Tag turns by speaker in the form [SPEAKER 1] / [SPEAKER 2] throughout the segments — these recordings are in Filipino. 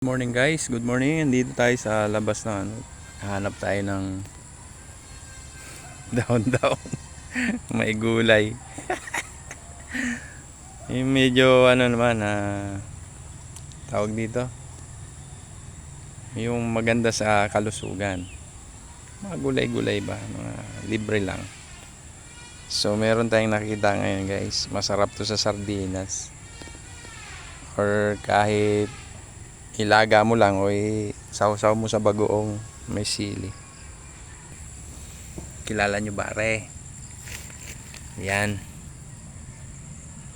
[SPEAKER 1] Good morning guys, good morning. Nandito tayo sa labas na hanap tayo ng daon-daon. May gulay. Yung medyo naman tawag dito. Yung maganda sa kalusugan. Mga gulay-gulay ba, mga libre lang. So meron tayong nakita ngayon guys. Masarap to sa sardinas. Or kahit ilaga mo lang o sausaw mo sa bagoong may sili. Kilala nyo ba re? Yan.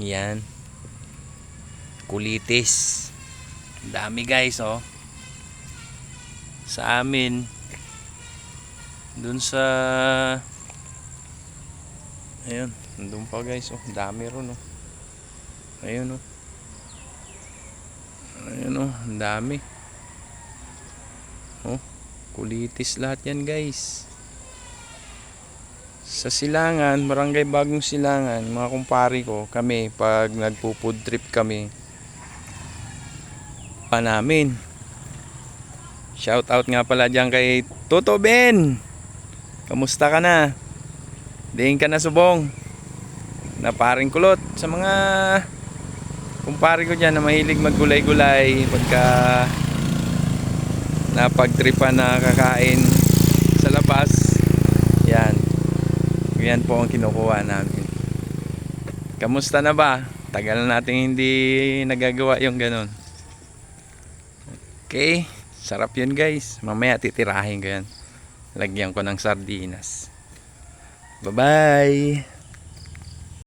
[SPEAKER 1] Yan. Kulitis. Dami guys oh. Sa amin dun sa ayun, dun pa guys oh. Dami ron oh. Ayun oh. Ayun oh, ang dami. Oh, kulitis lahat yan guys. Sa Silangan, Barangay Bagong Silangan, mga kumpari ko, kami pag nagpo-food trip kami pa namin. Shout out nga pala diyan kay Toto Ben. Kamusta ka na? Diin ka na subong. Na paring kulot sa mga kumpare ko dyan na mahilig maggulay-gulay pagka napagtripan na kakain sa labas. Yan po ang kinukuha namin. Kamusta na ba? Tagal na natin hindi nagagawa yung ganun. Okay, sarap yun guys. Mamaya titirahin ko yan. Lagyan ko ng sardinas. Bye bye.